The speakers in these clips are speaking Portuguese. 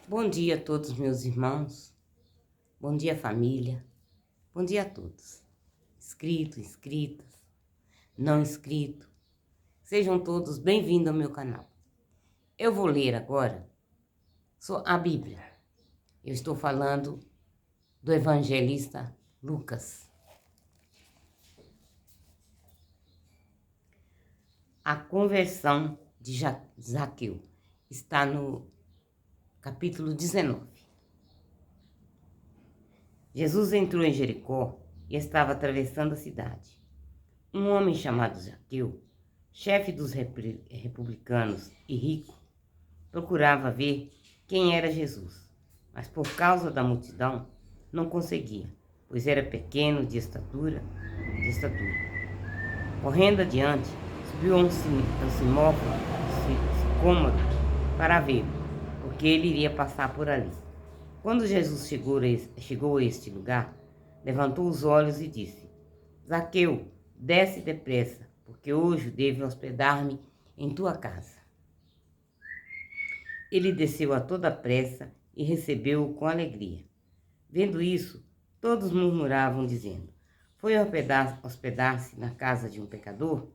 Bom dia a todos meus irmãos, bom dia família, bom dia a todos, inscritos, inscritas, não inscritos, sejam todos bem-vindos ao meu canal. Eu vou ler agora a Bíblia. Eu estou falando do evangelista Lucas. A conversão de Zaqueu está no capítulo 19. Jesus entrou em Jericó e estava atravessando a cidade. Um homem chamado Zaqueu, chefe dos republicanos e rico, procurava ver quem era Jesus, mas por causa da multidão não conseguia, pois era pequeno de estatura. Correndo adiante, subiu a um sicômoro para vê-lo, porque ele iria passar por ali. Quando Jesus chegou a este lugar, levantou os olhos e disse: Zaqueu, desce depressa, porque hoje devo hospedar-me em tua casa. Ele desceu a toda pressa e recebeu-o com alegria. Vendo isso, todos murmuravam, dizendo: Foi hospedar-se na casa de um pecador?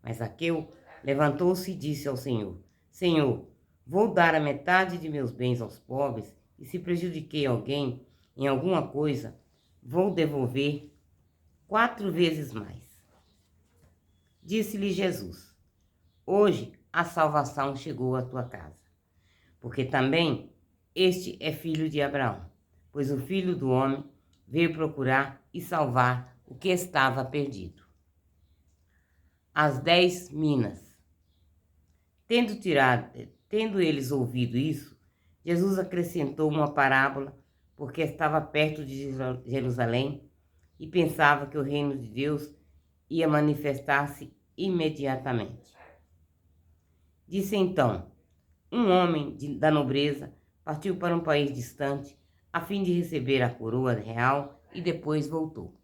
Mas Zaqueu levantou-se e disse ao Senhor: Senhor, vou dar a metade de meus bens aos pobres, e se prejudiquei alguém em alguma coisa, vou devolver 4 vezes mais. Disse-lhe Jesus: Hoje a salvação chegou à tua casa, porque também este é filho de Abraão, pois o Filho do Homem veio procurar e salvar o que estava perdido. As 10 minas. Tendo eles ouvido isso, Jesus acrescentou uma parábola, porque estava perto de Jerusalém e pensava que o reino de Deus ia manifestar-se imediatamente. Disse então: um homem da nobreza partiu para um país distante a fim de receber a coroa real e depois voltou.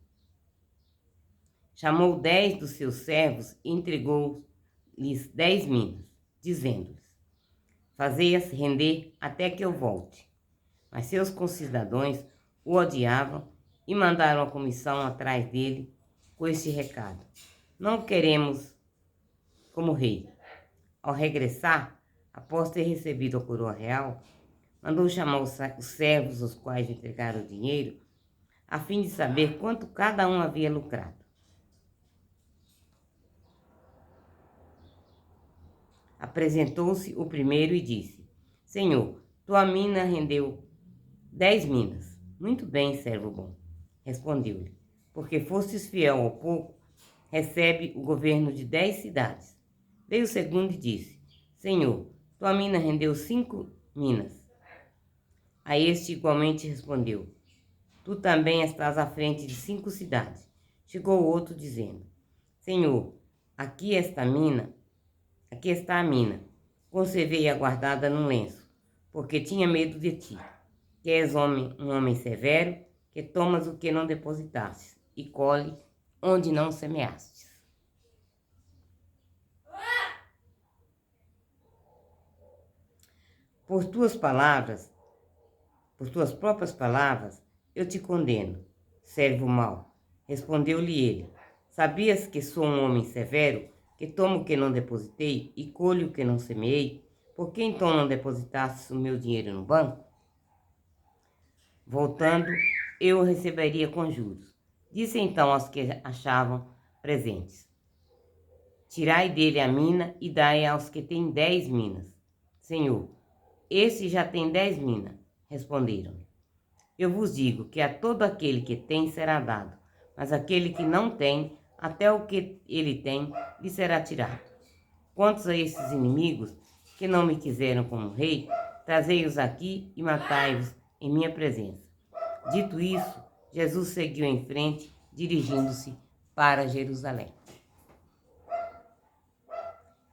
Chamou 10 dos seus servos e entregou-lhes 10 minas, dizendo-lhes: Fazei-as render até que eu volte. Mas seus concidadãos o odiavam e mandaram a comissão atrás dele com este recado: Não o queremos como rei. Ao regressar, após ter recebido a coroa real, mandou chamar os servos aos quais entregaram o dinheiro, a fim de saber quanto cada um havia lucrado. Apresentou-se o primeiro e disse: Senhor, tua mina rendeu 10 minas. Muito bem, servo bom, respondeu-lhe, porque fostes fiel ao pouco, recebe o governo de 10 cidades. Veio o segundo e disse: Senhor, tua mina rendeu 5 minas. A este igualmente respondeu: Tu também estás à frente de 5 cidades. Chegou outro dizendo: Senhor, aqui está a mina. Conservei-a guardada num lenço, porque tinha medo de ti, que és um homem severo, que tomas o que não depositastes e colhe onde não semeastes. Por tuas próprias palavras, eu te condeno, servo mau. Respondeu-lhe ele: Sabias que sou um homem severo, que tomo o que não depositei e colho o que não semeei? Por que então não depositastes o meu dinheiro no banco? Voltando, eu o receberia com juros. Disse então aos que achavam presentes: Tirai dele a mina e dai aos que têm 10 minas. Senhor, esse já tem 10 minas, responderam. Eu vos digo que a todo aquele que tem será dado, mas aquele que não tem, até o que ele tem, lhe será tirado. Quantos a esses inimigos que não me quiseram como rei, trazei-os aqui e matai-os em minha presença. Dito isso, Jesus seguiu em frente, dirigindo-se para Jerusalém.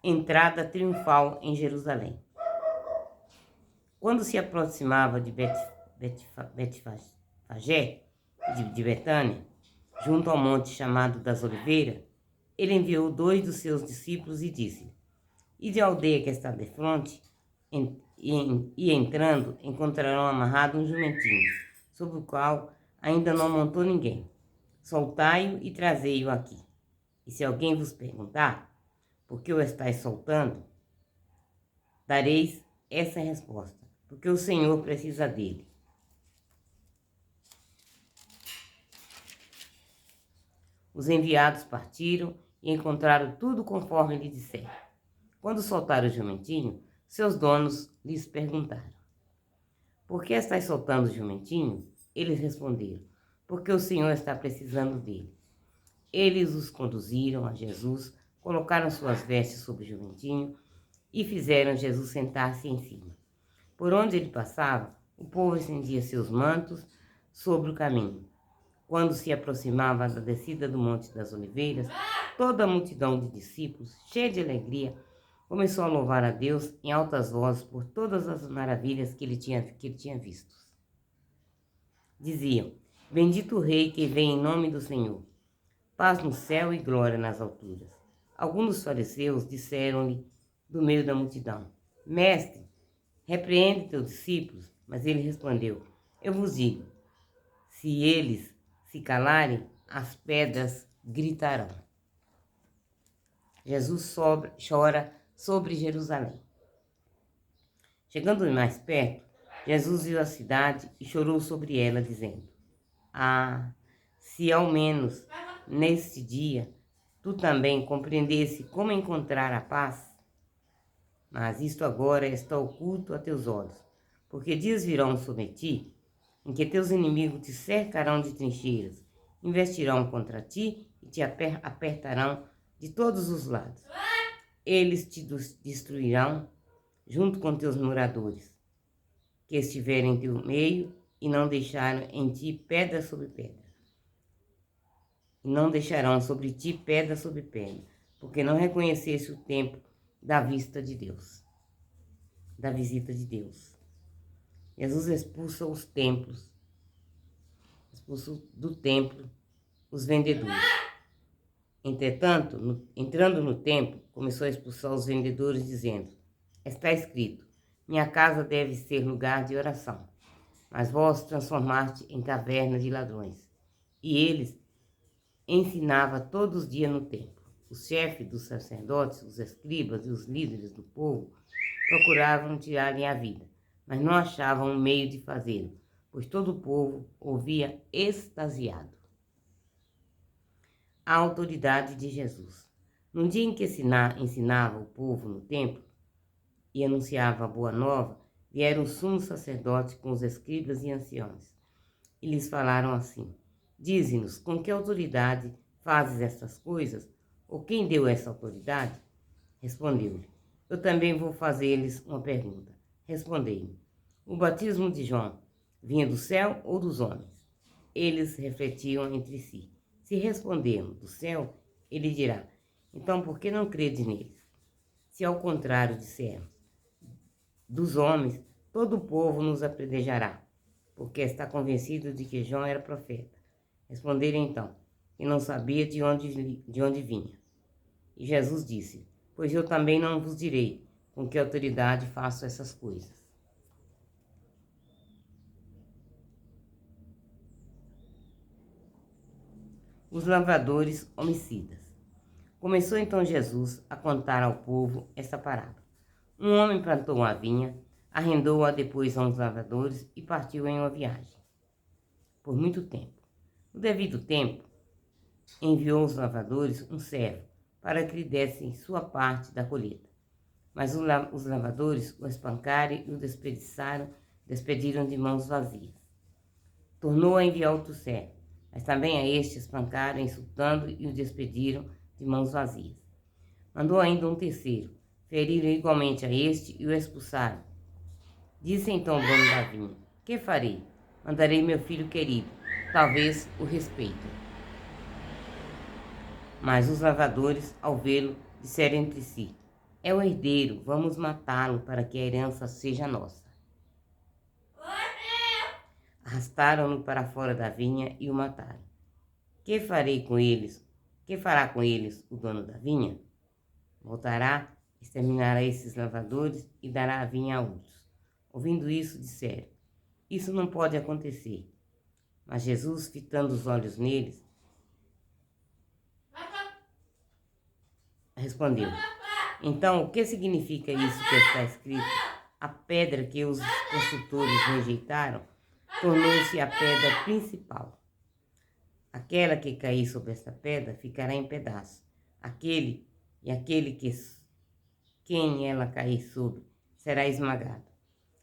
Entrada triunfal em Jerusalém. Quando se aproximava de Betfagé, de Betânia, junto ao monte chamado das Oliveiras, ele enviou 2 dos seus discípulos e disse: Ide à aldeia que está defronte, e entrando, encontrarão amarrado um jumentinho, sobre o qual ainda não montou ninguém. Soltai-o e trazei-o aqui. E se alguém vos perguntar, por que o estáis soltando? Dareis essa resposta, porque o Senhor precisa dele. Os enviados partiram e encontraram tudo conforme lhe disseram. Quando soltaram o jumentinho, seus donos lhes perguntaram: por que estáis soltando o jumentinho? Eles responderam: porque o Senhor está precisando dele. Eles os conduziram a Jesus, colocaram suas vestes sobre o jumentinho e fizeram Jesus sentar-se em cima. Por onde ele passava, o povo estendia seus mantos sobre o caminho. Quando se aproximava da descida do Monte das Oliveiras, toda a multidão de discípulos, cheia de alegria, começou a louvar a Deus em altas vozes por todas as maravilhas que ele tinha visto. Diziam: bendito o Rei que vem em nome do Senhor. Paz no céu e glória nas alturas. Alguns dos fariseus disseram-lhe do meio da multidão: Mestre, repreende teus discípulos. Mas ele respondeu: eu vos digo, se eles se calarem, as pedras gritarão. Jesus chora sobre Jerusalém. Chegando mais perto, Jesus viu a cidade e chorou sobre ela, dizendo: ah, se ao menos neste dia tu também compreendesse como encontrar a paz. Mas isto agora está oculto a teus olhos, porque dias virão sobre ti, em que teus inimigos te cercarão de trincheiras, investirão contra ti e te apertarão de todos os lados. Eles te destruirão junto com teus moradores, que estiverem em teu meio e não deixaram em ti pedra sobre pedra. E não deixarão sobre ti pedra sobre pedra, porque não reconheceste o tempo da vista de Deus, da visita de Deus. Jesus expulsa os templos, expulsa do templo os vendedores. Entretanto, entrando no templo, começou a expulsar os vendedores, dizendo: está escrito, minha casa deve ser lugar de oração, mas vós transformaste em caverna de ladrões. E eles ensinava todos os dias no templo. Os chefes dos sacerdotes, os escribas e os líderes do povo procuravam tirar-lhe a vida, mas não achavam um meio de fazê-lo, pois todo o povo ouvia extasiado a autoridade de Jesus. No dia em que ensinava o povo no templo e anunciava a boa nova, vieram os sumos sacerdotes com os escribas e anciãos, e lhes falaram assim: dize-nos, com que autoridade fazes estas coisas? Ou quem deu essa autoridade? Respondeu-lhe: eu também vou fazer-lhes uma pergunta. Respondei-me: o batismo de João vinha do céu ou dos homens? Eles refletiam entre si. Se respondermos do céu, ele dirá: então por que não credes neles? Se ao contrário dissermos dos homens, todo o povo nos apedrejará, porque está convencido de que João era profeta. Responderam então, que não sabia de onde vinha. E Jesus disse: pois eu também não vos direi com que autoridade faço essas coisas. Os lavradores homicidas. Começou então Jesus a contar ao povo esta parábola. Um homem plantou uma vinha, arrendou-a depois a uns lavradores e partiu em uma viagem, por muito tempo. No devido tempo, enviou aos lavradores um servo, para que lhe dessem sua parte da colheita. Mas os lavradores o espancaram e o despediram de mãos vazias. Tornou a enviar outro servo, mas também a este espancaram, insultando e o despediram de mãos vazias. Mandou ainda um terceiro, feriram igualmente a este e o expulsaram. Disse então o dono da vinha: que farei? Mandarei meu filho querido, talvez o respeitem. Mas os lavradores, ao vê-lo, disseram entre si: é o herdeiro, vamos matá-lo para que a herança seja nossa. Arrastaram-no para fora da vinha e o mataram. Que farei com eles? Que fará com eles o dono da vinha? Voltará, exterminará esses lavradores e dará a vinha a outros. Ouvindo isso, disseram: Isso não pode acontecer. Mas Jesus, fitando os olhos neles, respondeu: Então, o que significa isso que está escrito? A pedra que os construtores rejeitaram tornou-se a pedra principal. Aquela que cair sobre esta pedra ficará em pedaços. Aquele quem ela cair sobre será esmagado.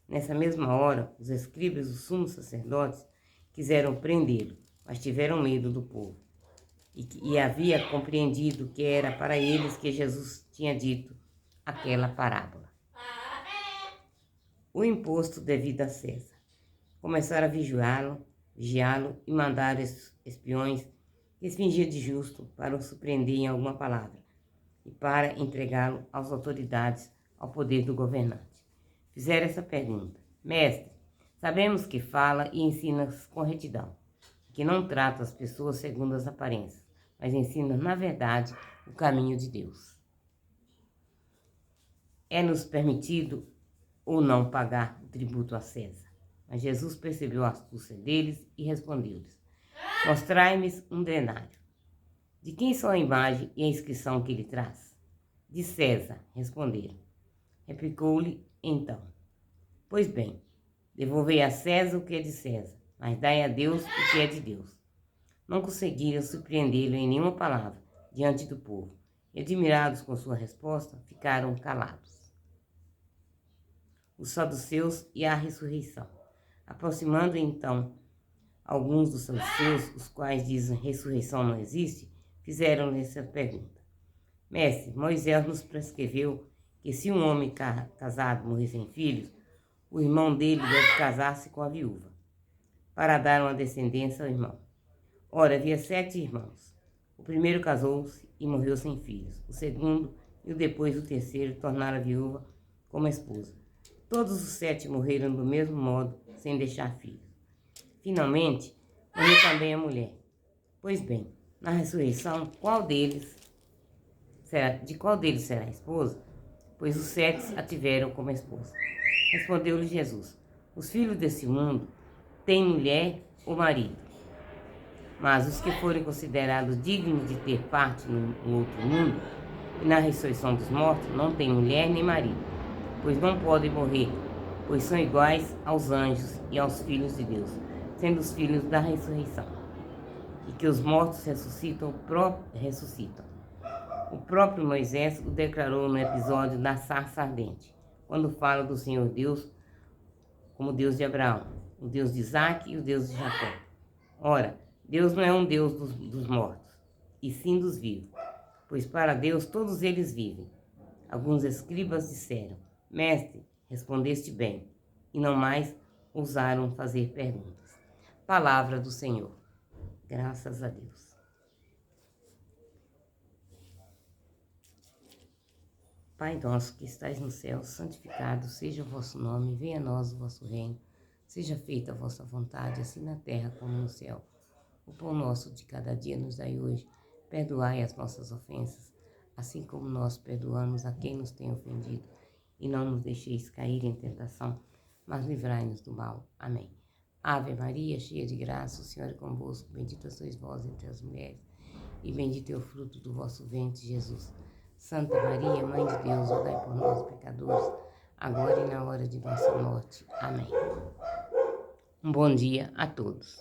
Nessa mesma hora, os escribas e os sumos sacerdotes quiseram prendê-lo, mas tiveram medo do povo. E havia compreendido que era para eles que Jesus tinha dito aquela parábola. O imposto devido a César. Começaram a vigiá-lo e mandaram espiões que se fingiam de justo para o surpreender em alguma palavra e para entregá-lo às autoridades, ao poder do governante. Fizeram essa pergunta: Mestre, sabemos que fala e ensina com retidão, que não trata as pessoas segundo as aparências, mas ensina, na verdade, o caminho de Deus. É-nos permitido ou não pagar o tributo a César? Mas Jesus percebeu a astúcia deles e respondeu-lhes: Mostrai-me um denário. De quem são a imagem e a inscrição que ele traz? De César, responderam. Replicou-lhe então: Pois bem, devolvei a César o que é de César, mas dai a Deus o que é de Deus. Não conseguiram surpreendê-lo em nenhuma palavra diante do povo, e admirados com sua resposta, ficaram calados. Os saduceus e a ressurreição. Aproximando então alguns dos saduceus, os quais dizem ressurreição não existe, fizeram-lhe essa pergunta: Mestre, Moisés nos prescreveu que se um homem casado morrer sem filhos, o irmão dele deve casar-se com a viúva, para dar uma descendência ao irmão. Ora, havia 7 irmãos. O primeiro casou-se e morreu sem filhos. O segundo e depois o terceiro tornaram a viúva como esposa. Todos os 7 morreram do mesmo modo, sem deixar filhos. Finalmente, morreu também a mulher. Pois bem, na ressurreição, de qual deles será a esposa? Pois os 7 a tiveram como esposa. Respondeu-lhe Jesus: Os filhos desse mundo têm mulher ou marido, mas os que forem considerados dignos de ter parte no outro mundo e na ressurreição dos mortos não têm mulher nem marido, pois não podem morrer, pois são iguais aos anjos e aos filhos de Deus, sendo os filhos da ressurreição. E que os mortos ressuscitam. O próprio Moisés o declarou no episódio da sarça ardente, quando fala do Senhor Deus como Deus de Abraão, o Deus de Isaque e o Deus de Jacó. Ora, Deus não é um Deus dos mortos, e sim dos vivos, pois para Deus todos eles vivem. Alguns escribas disseram: Mestre, respondeste bem, e não mais ousaram fazer perguntas. Palavra do Senhor. Graças a Deus. Pai nosso que estais no céu, santificado seja o vosso nome, venha a nós o vosso reino, seja feita a vossa vontade, assim na terra como no céu. O pão nosso de cada dia nos dai hoje, perdoai as nossas ofensas, assim como nós perdoamos a quem nos tem ofendido, e não nos deixeis cair em tentação, mas livrai-nos do mal. Amém. Ave Maria, cheia de graça, o Senhor é convosco, bendita sois vós entre as mulheres, e bendito é o fruto do vosso ventre, Jesus. Santa Maria, Mãe de Deus, rogai por nós, pecadores, agora e na hora de nossa morte. Amém. Um bom dia a todos.